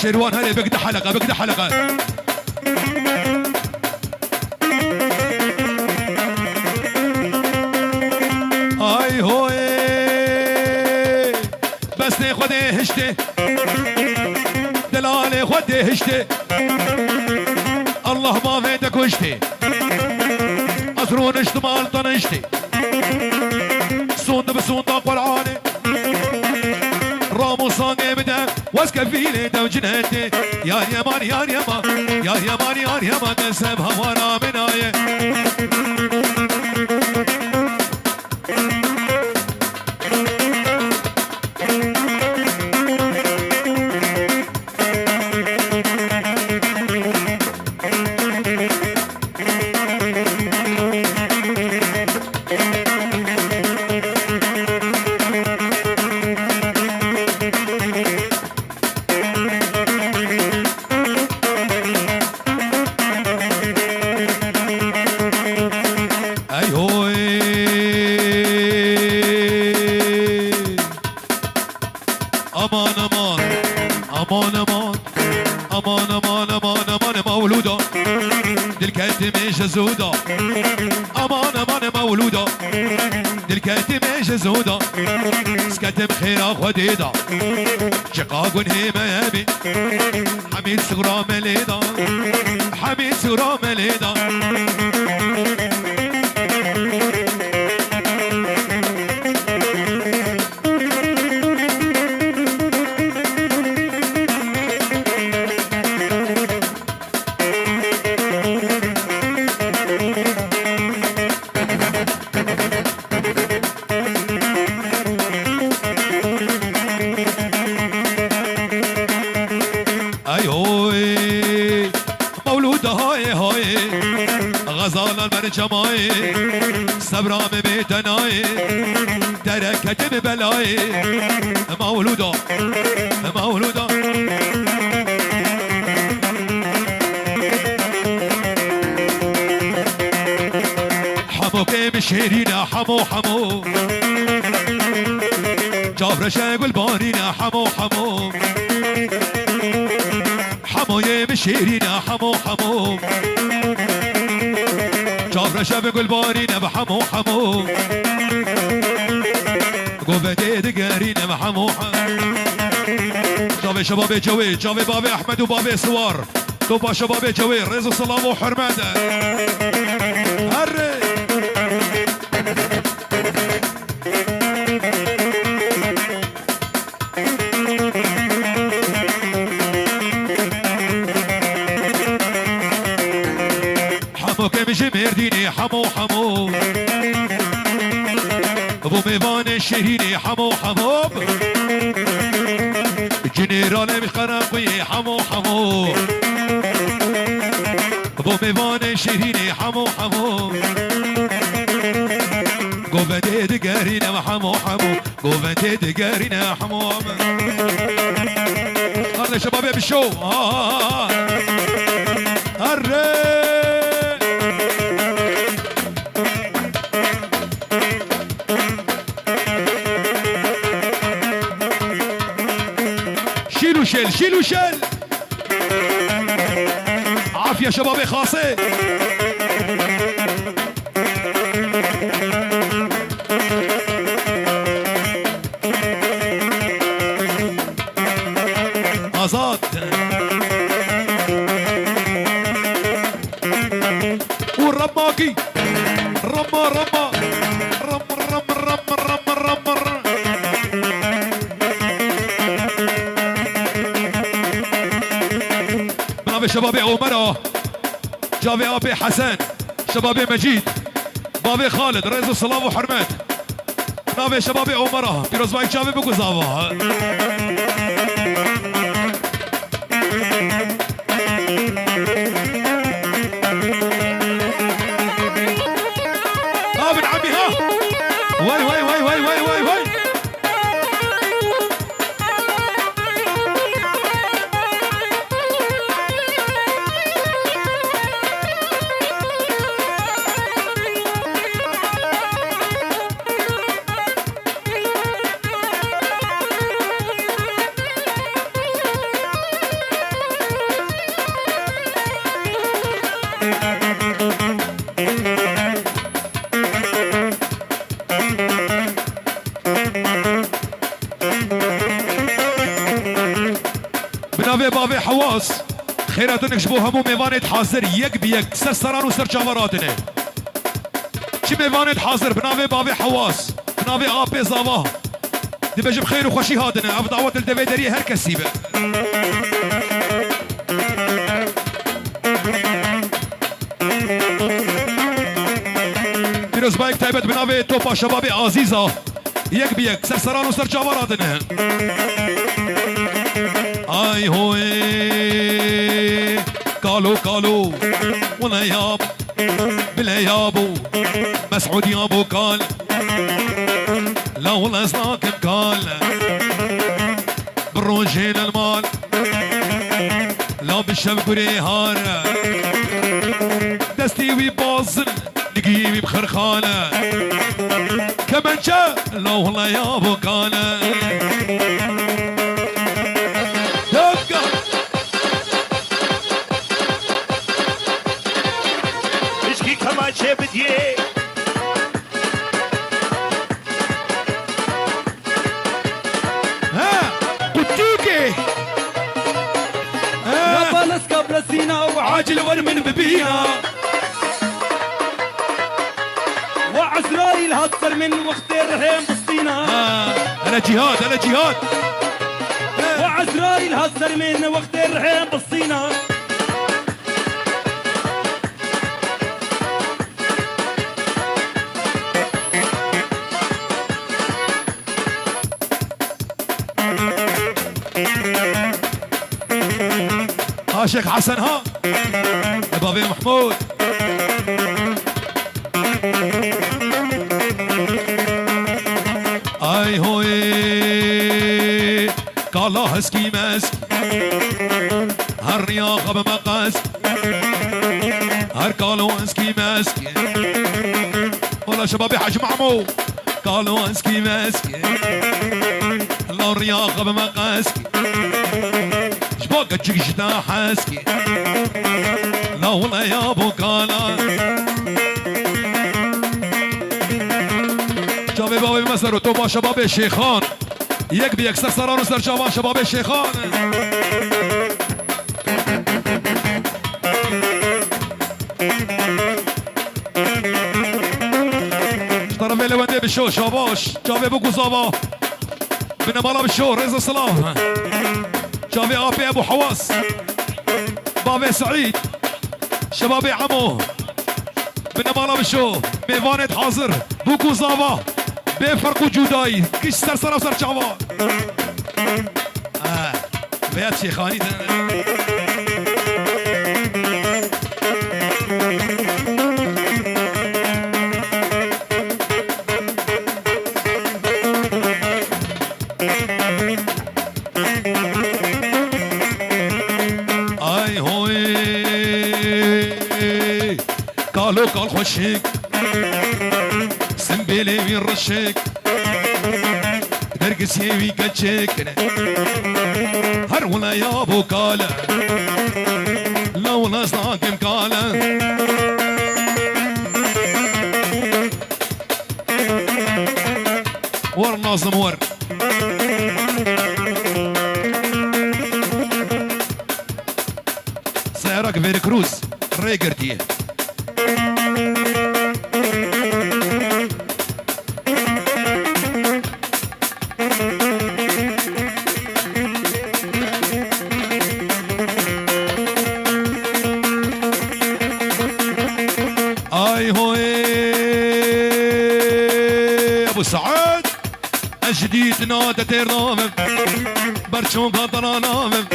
شيروان هلا بقدر حلقه بقدر حلقه. اي هوي بس ناخذ هشتي دلالي خذ هشتي الله ما فيدك وشتي أسرون اشتمال طنشتي صوند بصوند أقوى العاني رامو صاني بدك واسكفيلي دو جنهتي يا يمان يا يمان يا يمان يا يمان نسبها ورا منايا زودا امان امان مولودا دلكتي مش زودا سكتم خيرا خديدا شقاق هيما يبي حميد صغرى مليدا حميد صغرى مليدا جماي صبرا ببيتناي تركت ببلاي مولودا مولودا حمو كيم شيرينا حمو حمو جابر شاقل بارينا حمو حمو حمو يم شيرينا حمو حمو جابر شبك البارينا بحمو حمو قوفتي دقارينا بحمو حمو جابي شبابي جوي جابي بابي احمد وبابي سوار توبا شبابي جوي رزق سلام وحرماده هري مرديني حمو حمو ابو ميوان الشهيني حمو حمو جنرال مخرقوي حمو حمو ابو ميوان الشهيني حمو حمو قوفتي دقارينا حمو حمو قوفتي دقارينا حمو هلا شباب بالشو هري شيلوا شيل عافية شبابي خاصة آزاد والرماكي رما رما رم رم رم رم رم رم شبابي عمره جابي ابي حسن شبابي مجيد بابي خالد رئيس السلام وحرمات نابي شبابي عمره بيروز بايك جابي بقو زاوا ابن عمي ها وي وي وي وي وي وي وي حواس خيراتن اكشبو همو ميوانت حاضر يك بيك سر سران وسر جاوراتنه چی ميوانت حاضر بناوي بابي حواس بناوي آبي زاواه دي بجب خير وخوشي هادنه اف دعوت الدوي دري هر كسي به پیروز بايك تايبت بناوي توپا شبابي عزيزة يك بيك سر سران وسر جاوراتنه آي هوي قالوا قالوا ولا يابو بلا يابو مسعود يابو قال لا والله صاكم قال بالروجين المال لا بالشبك وريهان دستي ويباظن نقيبي بخرخانة كمان جا لا والله يابو قال چه بدیه ها قدوكي نبالس قبل سينا عاجل ورمن ببينا وعسرائيل هتصر من وقت الرحيم بالصينا انا جهاد انا جهاد وعسرائيل هتصر من وقت الرحيم بالصينا شيخ حسن ها بابي محمود اي هوي قال هسكي ماسك هالرياقة بمقاس هر قالوا هسكي ماسك والله شبابي حج معمو قالوا هسكي ماسك الله الرياقة بمقاس شباك تجيك جدا حاسكي لا والله يا ابو كالا جابي بابي مسر وتوبا شباب الشيخان يك بيكسر سران وسر جوان شباب الشيخان طرف الوندي بالشو شاباش جابي ابو قصابه بنمالا بالشو رزق السلام جابي ابي ابو حواس بابي سعيد شبابي عمو بنمالا بالشو ميوانت حاضر بوكو زابا بفرق وجوداي كيش سر سر وسر جوان بيات شيخاني اي هوي قالوا قال خوشيك سنبيلي وين رشيك درقس يوي قتشيك هر ولا يا ابو كالا لا ولا صاكم كالا ور ناظم ور سيارك فيركروز ريجرتيه اي هوي ابو سعد جديد نادى تيرنامم برشون قطرانامم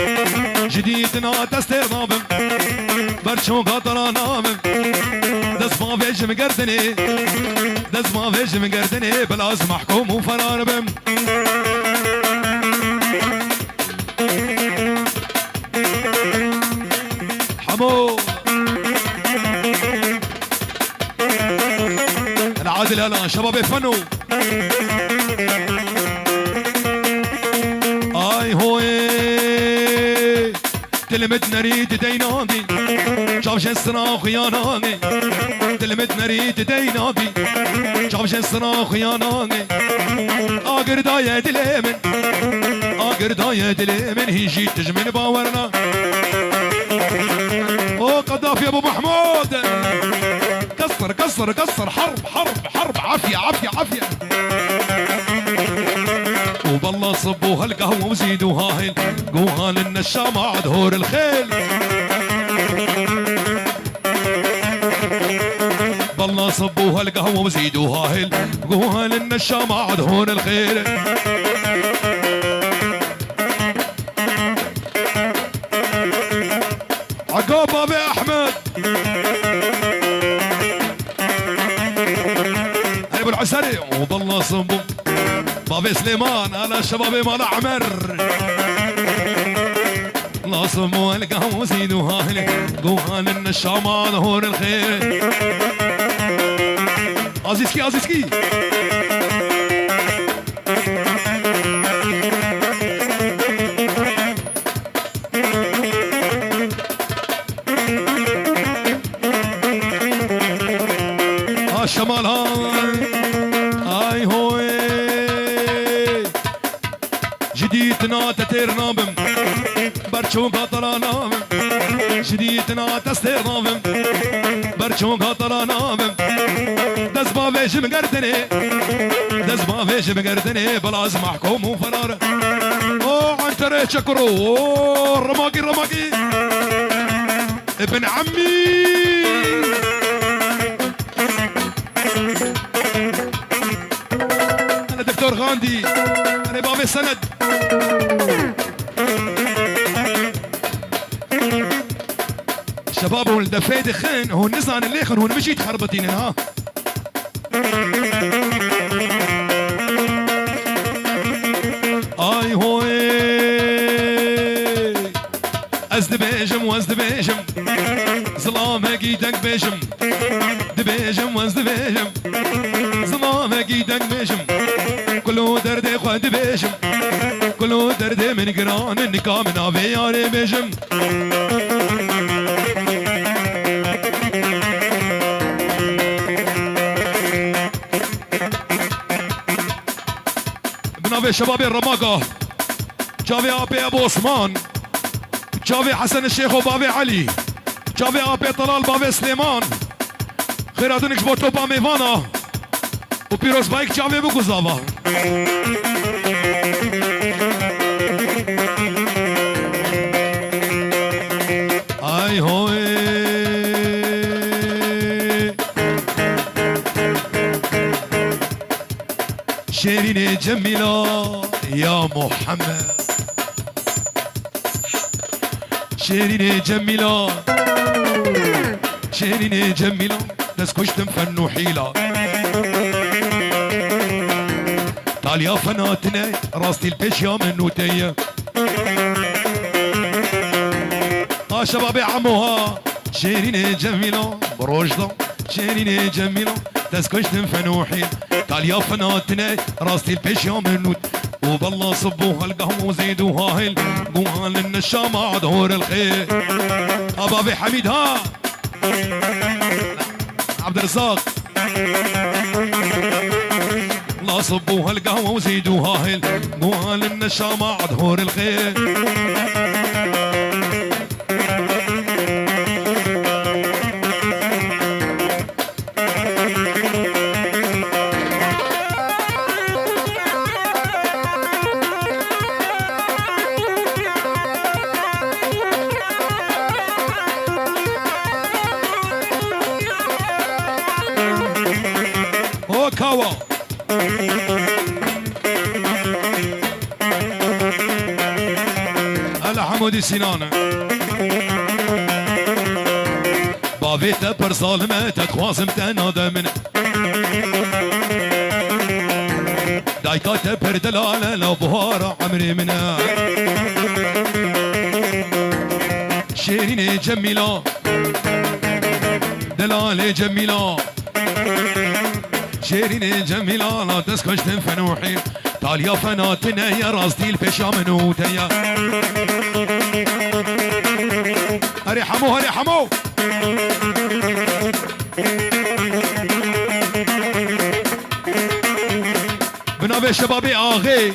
جديد نادى استيرنامم برشون قطرانامم دس ما فيش مقردني دس ما فيش مقردني بلاز محكوم وفرار بم حمو العادل هلا شباب فنو اي هوي تلمت نريد دينادي شافش الصراخ يا نادي تلمت نريد دينادي شافش الصراخ يا نادي اقر داية دليمن قرداية دلي من هيجي تجمن باورنا او قذافي ابو محمود كسر كسر كسر حرب حرب حرب عافية عافية عافية وبالله صبوا هالقهوة وزيدوا هاهل قوهان النشامة عدهور الخيل بالله صبوا هالقهوة وزيدوا هاهل قوهان النشامة عدهور الخيل عقاب ابي احمد ابو العسري وبالله صبوا بابي سليمان على شبابي مال عمر الله صبوا القهوة وزيدوا هاهل قوهان النشامة ظهور الخير عزيزكي عزيزكي الشمال هاي هوي جديدنا تتير نابم برشوك طلع نابم جديدنا تستير نابم برشوك طلع نابم دزبا فيش مقردني دزبا فيش مقردني بلاز محكوم وفرار اوه عنتري شكرو اوه رماقي رماقي ابن عمي انا دكتور غاندي انا بابي سند شباب ولد فايد خان هو النزعن اللي خان هو مشيت خربتين ها اي هوي ازد بيجم وازد بيجم ظلام اكيدك بيجم دبيجم وازد بيجم ظلام اكيدك بيجم كله درد خد بيجم كله درد من قران النكام نابي ياري بيجم بنابي شبابي الرماقة جافي ابي ابو عثمان جافي حسن الشيخ وبابي علي جافي ابي طلال بابي سليمان خيراتونك بوتو بامي فانا وبيروز بايك جافي بوكوزافا اي هوي شيرين جميلة يا محمد شيرين جميلة شيرين جميلة نسكش تنفن وحيلة تعال يا فناتنا راستي البيش يا منوتية شبابي عموها شيرين جميلة بروجدة شيرين جميلة تسكش تنفن وحيلة تعال يا فناتنا راستي البيش يا منوت وبالله صبوها القهوة وزيدوها هل قوها للنشامة عدهور الخير أبابي حميد ها عبد الرزاق لا صبوها القهوة وزيدوها هل قوها للنشامة عدهور الخير كاوا هلا حمودي سنان بافيتا بر ظالمة تخوازم تنادى من دايتا بر دلالة لو بهارة عمري منا شيرين جميلة دلالة جميلة شيرين جميلة لا تسكش تنفنوحي تعال يا فناتنا يا راستي البشا منوتيا هري حمو هري حمو بنابي شبابي آغي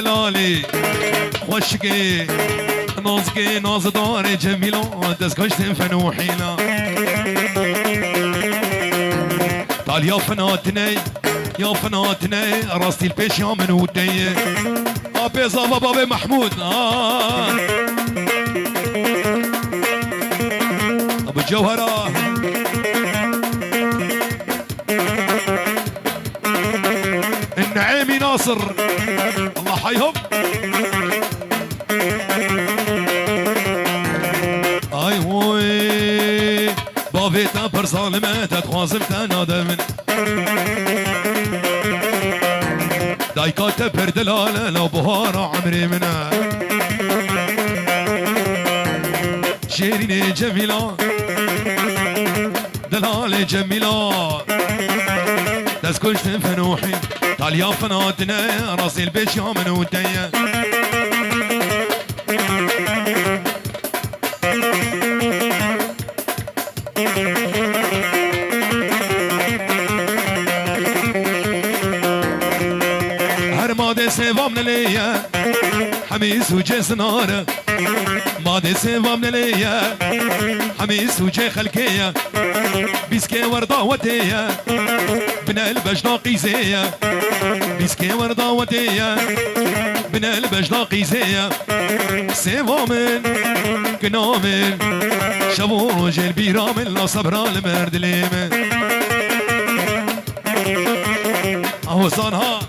دلالي خوشكي نازكي ناز دار جميلة دزكشت فنوحينا تعال يا فناتني يا فناتني راستي البيش يا من ودي ابي زابا بابي محمود ابو الجوهره النعيمي ناصر الله حيهم اي وي بابي تنبر ظالمة تتخوازم تنادمن دايكا تبر دلالة لو بهارة عمري منا شيريني جميلة دلالة جميلة دسكوش فنوحي تعال يا فناتنا راسي البيش يا من ودية هر ماده سوام نليه حميس وجه سناره ماده سوام نليه حميس وجه خلكيه بيسكي وردا وتيه بن البجنا قيزيه بيسكي وردا وتيه بن البجنا قيزيه سوامن كنامن شبور وجه بيرامن لا صبر المرد ليمن اهو صانها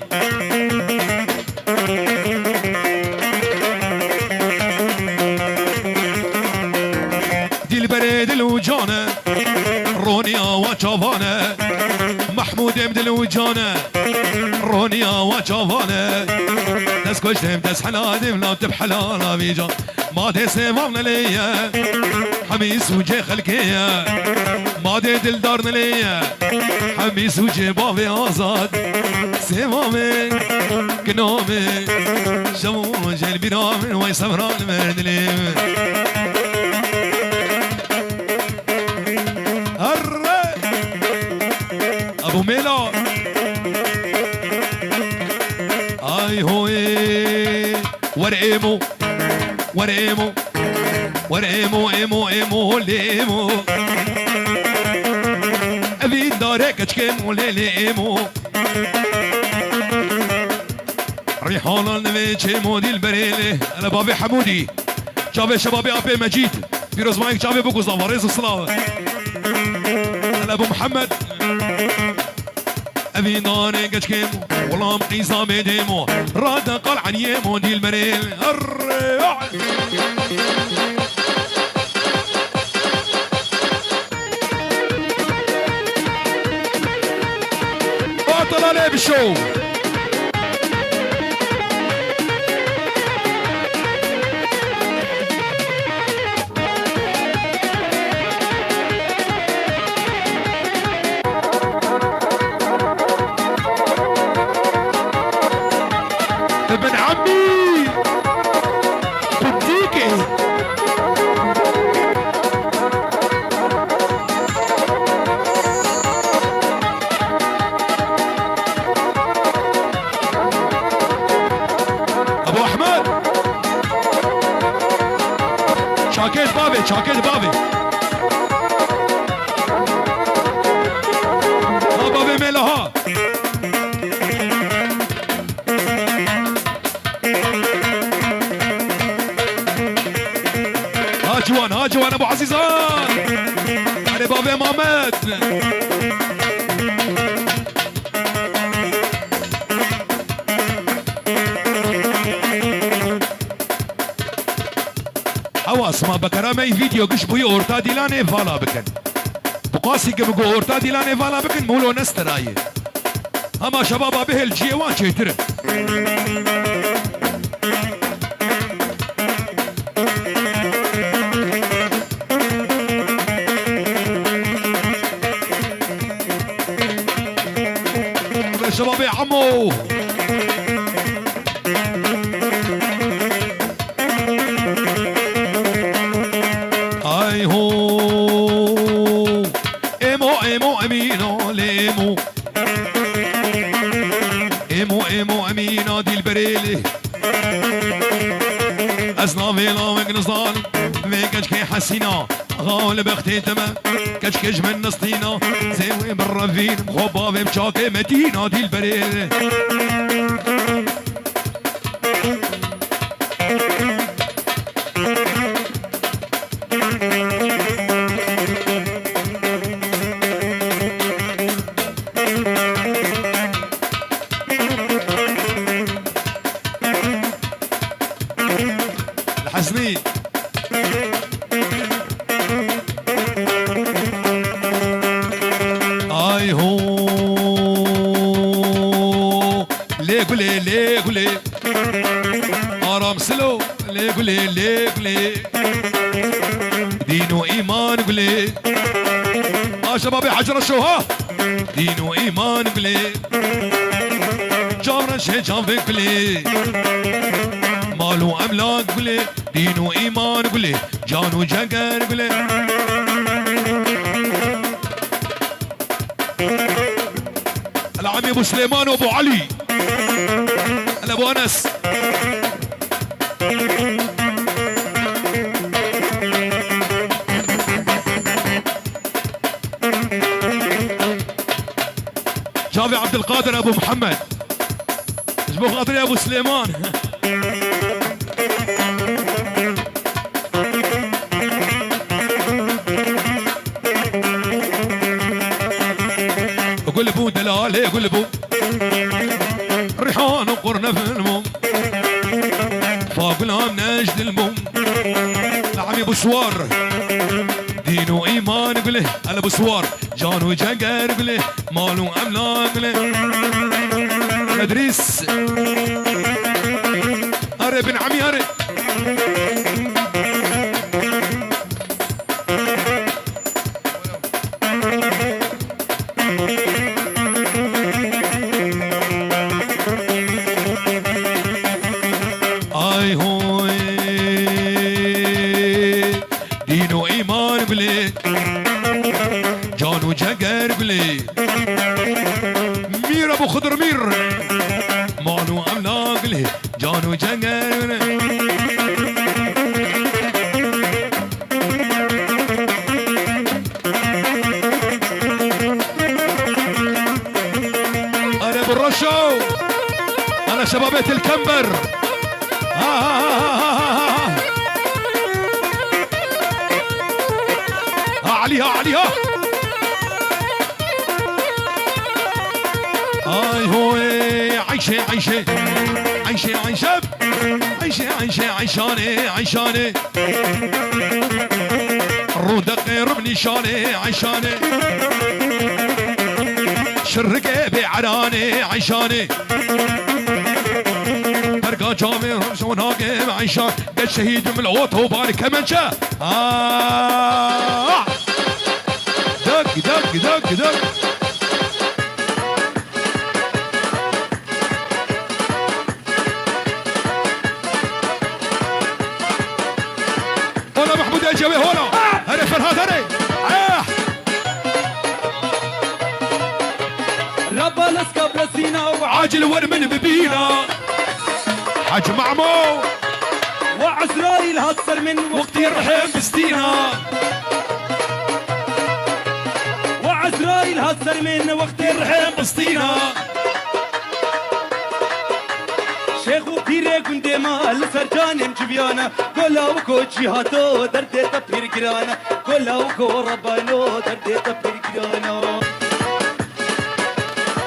دلبريد الوجانه رونيا وجافانه محمود ابن الوجانه رونيا وجافانه دس كشتم دس حلادم لا تبحلانا بيجا ما تسمعنا ليا حميس وجه خلقيه ما دي دلدارنا ليا حميس وجه بابي آزاد سمامي كنامي شمو وجه البرامن وي سمران مردليم ابو ميلا اي هوي ورقيمو ورقيمو ورقيمو ايمو ايمو ليمو ابي دارك كشكيمو ليمو ريحان النبي مودي البريلي انا بابي حمودي شافي شبابي ابي مجيد فيروز مايك شافي بوكو زافاريز الصلاة انا ابو محمد ابي ناري كشكيمو والله مقيسة ميديمو راد قال عن يمو دي البريل باطل عليه بالشو ابن عمي بديكي ابو احمد شاكيت بابي شاكيت بابي ها بابي ميلها جوان ها جوان ابو عزيزان علي بابي محمد حواس ما بكرامي فيديو قش بوي اورتا ديلاني فالا بكن بقاسي قبقو اورتا ديلاني فالا بكن مولو نستراي اما شبابا به الجيوان شيتر شبابي عمو اي هو ايمو ايمو امينو ليمو ايمو ايمو امينو دي البريلي ازنافي لاوك نصال ميكاش كي حسينا غالب اختي تمام كشكش من نسطينا زيوي بالرفين مخبا في بشاكي متينا دي البريد الحسنين اي هو ليه قولي ليه قولي ارام سلو ليه قولي ليه قولي دين وايمان قولي شبابي حجر الشوها دين وايمان قولي جامرا شي جامبي قولي مال واملاك قولي دين وايمان قولي جان وجقر قولي العمي ابو سليمان وابو علي هلا ابو انس جافي عبد القادر ابو محمد اجبو خاطري يا ابو سليمان قلبو دلالي قلبو ريحان وقرنا في الموم فاقلها نجد الموم العمي ابو سوار دين وايمان قله على ابو سوار جان وجقر قله مال واملاك قله ادريس هري بن عمي هري اي هوي دين وايمان قله جان وجقر قله مير ابو خضر مير مال واملاك له جان وجقر انا ابو الرشو انا شبابيه الكمبر عليها عليها اي هوي عيشه عيشه عيشه عيشه عيشه عيشه عيشاني عيشاني رودق ربني شاني عيشاني شرقه بعراني عيشاني برقا جامي رمشون هاقم عيشان قد شهيد من العوط وبارك كمان شا دق دق دق دق هنا محمود الجوي هنا هري فرهاد هري ربا لسكا بلسينا عاجل ورمن ببينا حج معمو وعسرائيل هتصر من وقت يرحم بستينا وعسرائيل هتصر من وقت يرحم بستينا شيخ وبيري كنت ما لسرجاني مجبيانا قولا وكو جهاتو دردي تبير قرانا قولا وكو ربانو دردي تبير قرانا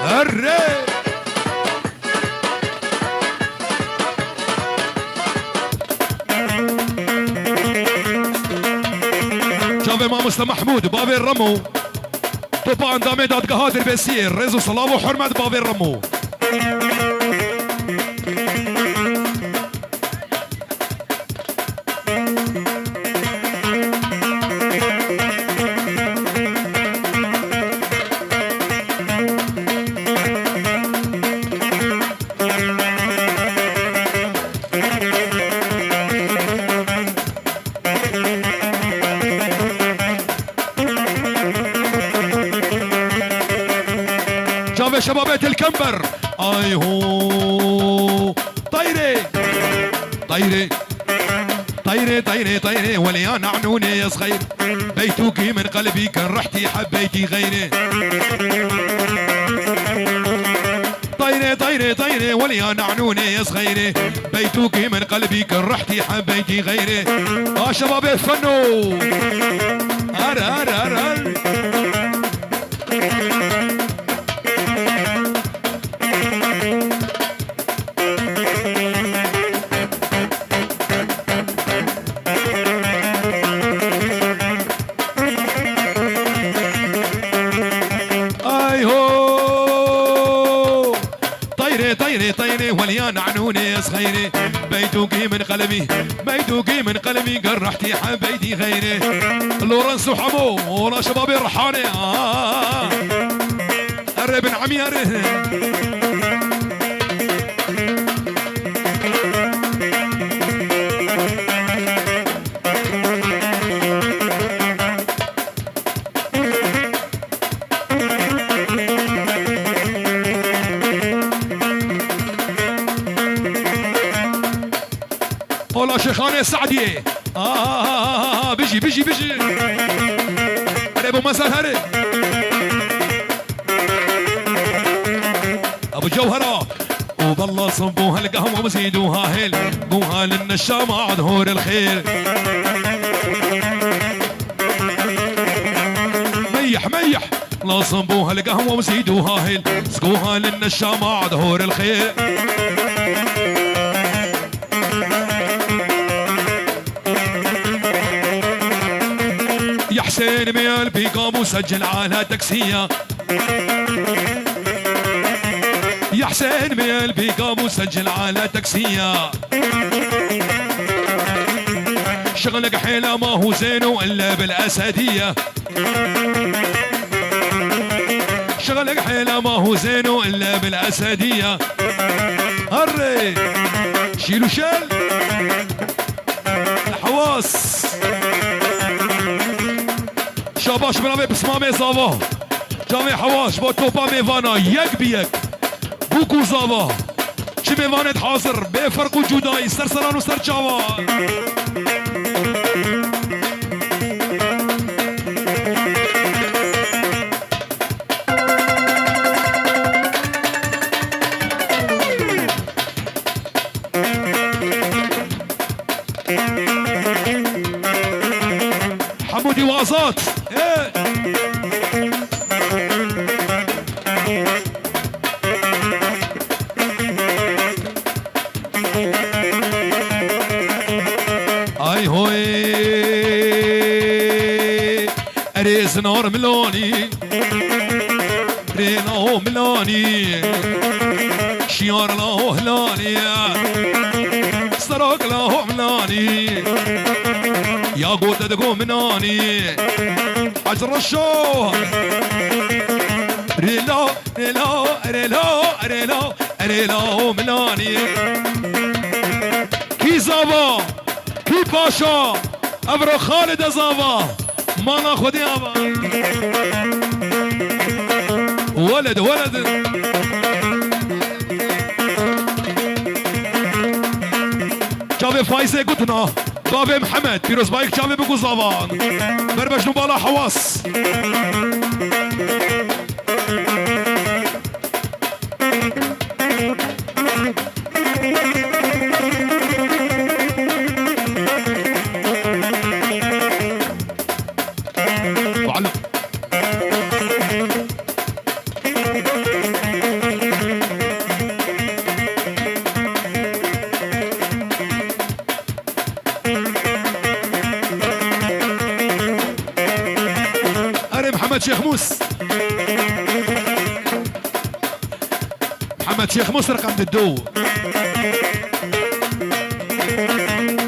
هري شافي ما مسلم محمود بابي الرمو طبعا دامي داد قهاد البسير رزو صلاة وحرمة بابي الرمو شباب شبابات الكمبر اي هو طيري طيري طيري طيري طيري وليا نعنوني يا صغير بيتوكي من قلبي كان رحتي حبيتي غيري طيري طيري طيري وليا نعنوني يا صغيري بيتوكي من قلبي كان رحتي حبيتي غيري شباب يتفنوا هر هر هر هر طيري وليا نعنوني يا صغيري بيتوكي من قلبي بيتوكي من قلبي قرحتي حبيتي غيري لورنس وحمو ولا شبابي الرحاني قرب عمي والله شيخاني السعدية بيجي بيجي بيجي ابو مسار هري ابو جوهرة وبالله صبوها القهوة وزيدوها هيل قوها للنشامة عدهور الخير ميح ميح لا صبوها القهوة وزيدوها هيل سقوها للنشامة عدهور الخير يا حسين ميال بيقام وسجل على تاكسية يا حسين ميال بيقام وسجل على تاكسية شغلك حيلة ما هو زين الا بالاسدية شغلك حيلة ما هو زين الا بالاسدية هري شيلو شال الحواس شاباش بنابي بسمامي زاوا جامي حواش با توبا ميوانا يك بيك بوكو زاوا چه ميوانت حاضر بفرق و جدائی سرسران و سرچاوا حمودي وازات اي هوي اريز نار ملاني رينا ملاني شيار لا هلاني سراق لا ملاني يا قوت دقو مناني حجر الشو ريلا ريلا ريلا ريلا ريلا ملاني كي زابا كي باشا ابرو خالد زابا ما ناخذ يابا ولد ولد جابي فايزه قطنا بابي محمد بيروز بايك جابي بقو زابان بربش نبالا حواس وعلم محمد شيخ موس محمد شيخ موس رقم الدو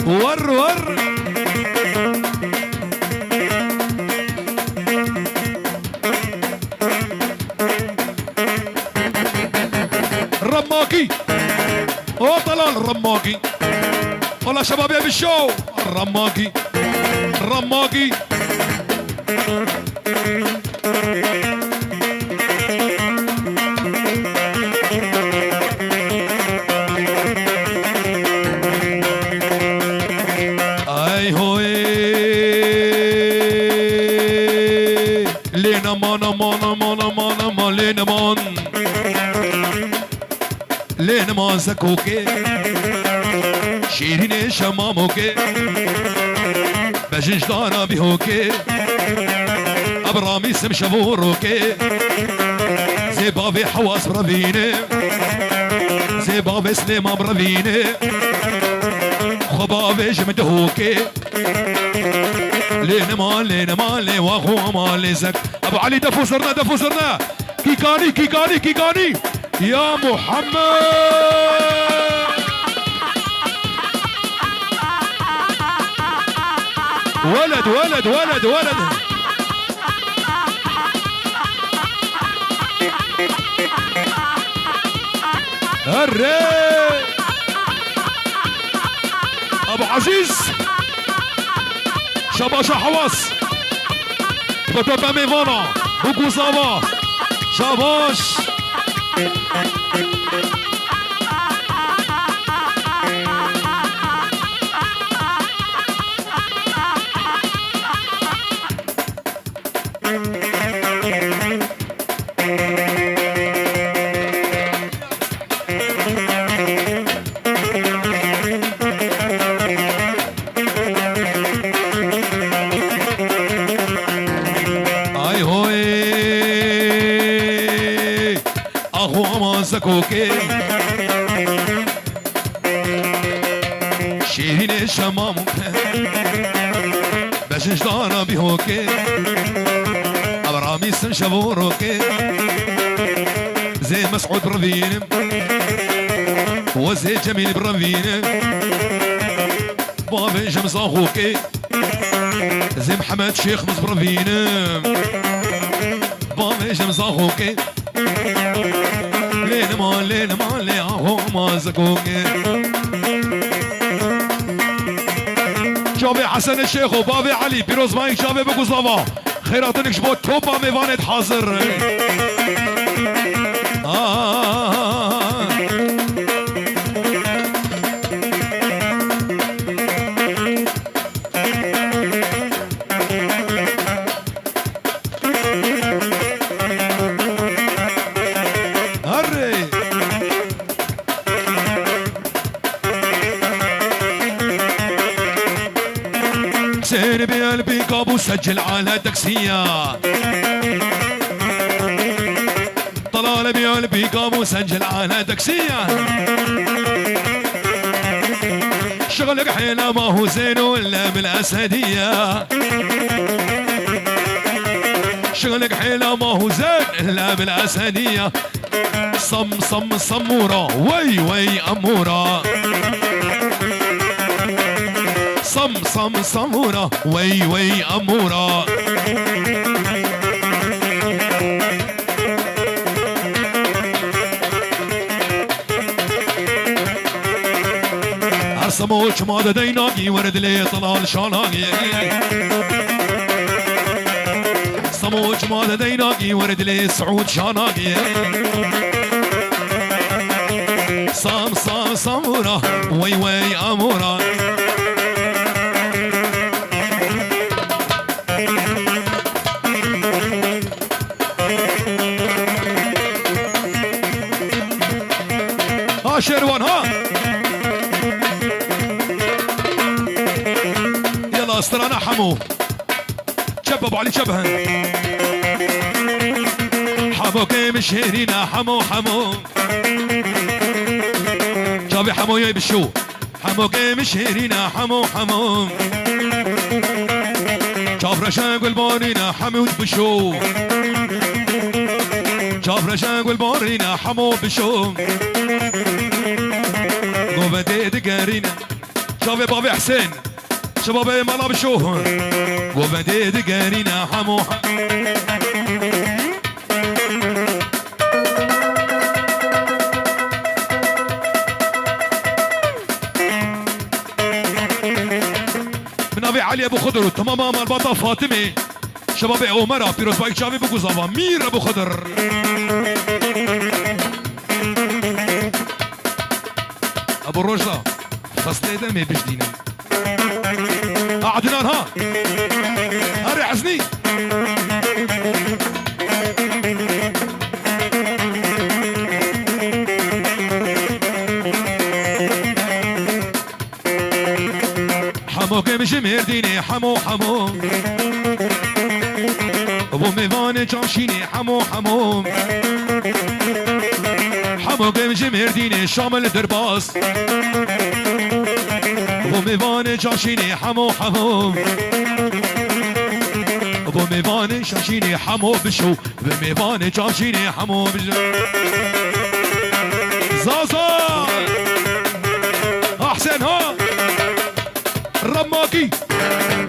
ور ور الرماقي او طلال الرماقي والله شباب يا بالشو الرماقي الرماقي لينمان زكوكي شيرين شماموكي بجنج دانا بيهوكي أبرامي سم شبوروكي زي بابي حواس برافيني زي بابي سليمان برافيني خبابي جمدهوكي لين واخو مالي زك ابو علي دفو زرنا كيكاني يا محمد ولد هري ابو عزيز شباشا حواس بابا ميفانا بوكو صباح شباش زكوكي شيرين شمامك بجنج دانا بيهوكي أبرامي سن شبوروكي زي مسعود برافين وزي جميل برافين بابي جمز أخوكي زي محمد شيخ مزبرافين بابي جمز أخوكي لين مالي اهو ما زكوكي جابي حسن الشيخ وبابي علي بيروز مايك جابي بقوزافا خيراتنك جبوت توبا ميفانت حاضر سير بقلبي قابو سجل على تاكسية طلال بقلبي قابو سجل على تاكسية شغلك حيلة ما هو زين ولا بالأسدية شغلك حيلة ما هو زين إلا بالأسدية صمورة وي أمورة صمورة وي أمورة عرسموش ماذا ديناكي ورد لي طلال شاناكي صموش ماذا ديناكي ورد لي سعود شاناكي صمورة وي أمورة شيروان ها يلا استرانا حمو شباب علي شبهن حمو كيم شهرينا حمو جابي حمو ياي بالشو حمو كيم شهرينا حمو جاب رشاق والبارينا حمود بشو جاب رشاق والبارينا حمو بشو قوبة دقارينا شباب بابي حسين شباب مالا بشوه قوبة دقارينا حمو من ابي علي ابو خضر تماما البطا فاطمه شباب عمر بيروز بايك شافي بقوزافا مير ابو خضر ابو الرجله فصل دمي بجدينا عدنان ها هري حزني حمو كم جمير ديني حمو حمو ابو ميفان جامشيني حمو حمو حمو كم جمير ديني شامل درباس ابو ميفان جامشيني حمو حمو ابو ميفان جامشيني حمو بشو ابو ميفان جامشيني حمو بشو زازا احسن ها رماكي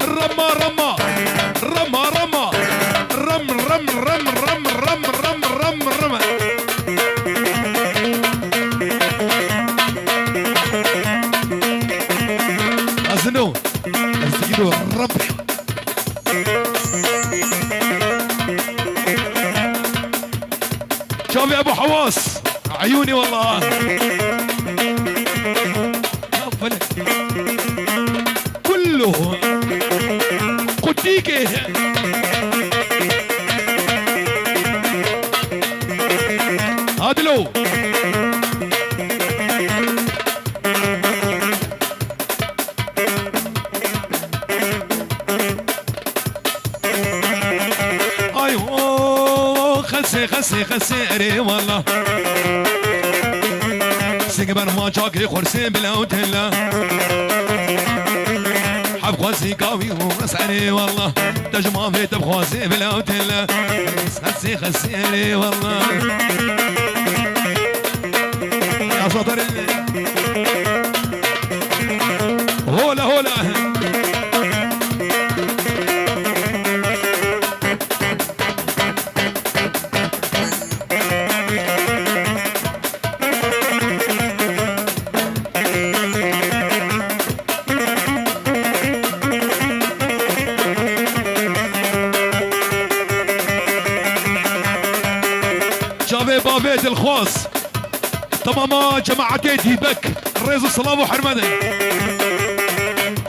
رما رما رما رما رم رم رم رم رم رم رم رم أزنو أزنو رب شوف يا أبو حواس عيوني والله كله قديكي عدلو ايوه خسي خسي خسي اري والله سيقبر ما جاكي خرسين بلا وتلا حب خواسي قاوي ومسعني والله تجمع في تبخواسي بلا وتلا خسي خسي اري والله يا صدر هولا هولا جابي بابيت الخواص تماما جماعتي ديبك الرئيس الصلاة وحرمده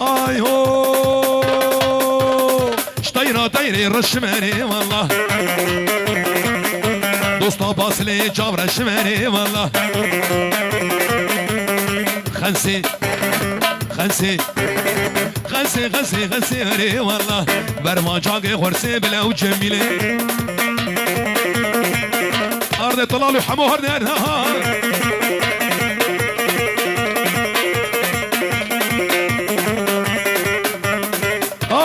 اي هو شطيرة طيري الرشماني والله دوستا باصلي جابر الشماني والله خنسي خنسي خنسي خنسي خنسي هري والله برما جاقي خرسي بلا وجميلي أرض طلال حمو هردان ها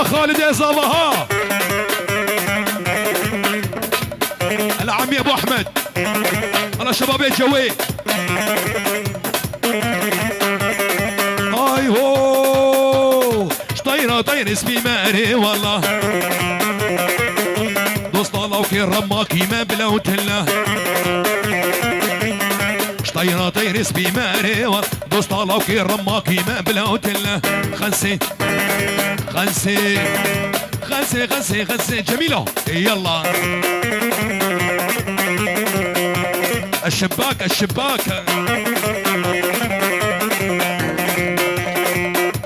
خالد يا صابا ها العمي ابو احمد انا شباب الجوي اي هو شطيره طير اسمي ماري والله دوست الله كي رماكي ما بلا وتلا شطيره طير اسمي ماري دوست الله كي رماكي ما بلا وتلا خنسي خنسي خنسي خنسي خنسي جميلة يلا الشباك الشباك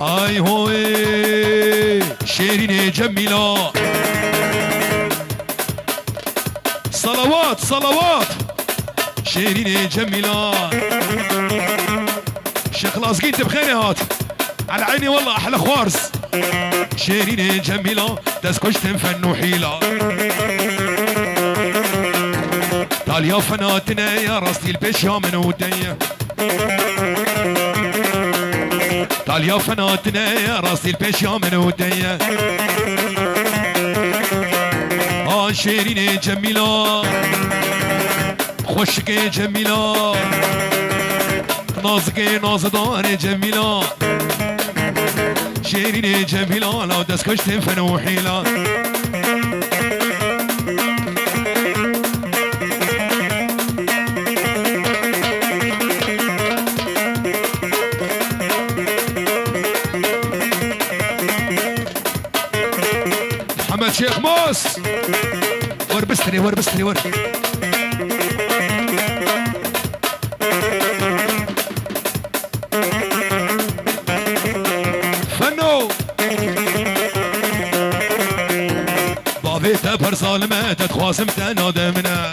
اي هوي شيرين جميلة صلوات صلوات شيرين جميلة شيخ لازقين تبخيني هات على عيني والله احلى خوارز شيرين جميلة تسكش تنفن وحيلة تعال يا فناتنا يا راستي البيش يا من ودية تعال يا فناتنا يا راستي البيش يا من ودية شيرين جميلة خوشك جميلة نازك نازدار جميلة شيرين جميلة لو دسكش تنفن وحيلة محمد شيخ موس وربستني وربستني ور فنو بابيت بهر ظالمة تتخواسم تنادمنا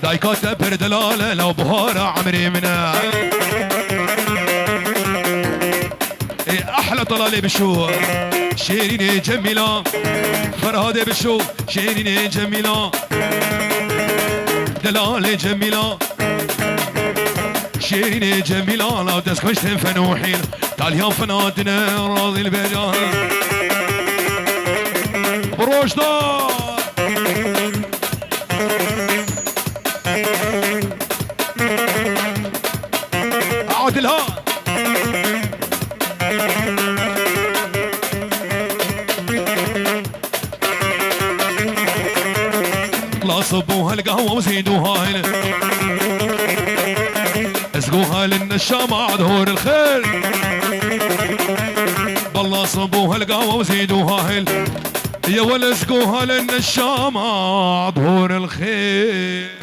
دايكات بهر دلالة لو بهار عمري منا ولا طلالي بشو شيرين جميلة فرهاد بشو شيرين جميلة دلال جميلة شيرين جميلة لا تسكش فنوحين تاليان فنادنا راضي البجاهين بروش دار عادلها لا صبوها القهوة وزيدوها هنا اسقوها للنشام عدهور الخير بالله صبوها القهوة وزيدوها هنا يا ولا اسقوها للنشام عدهور الخير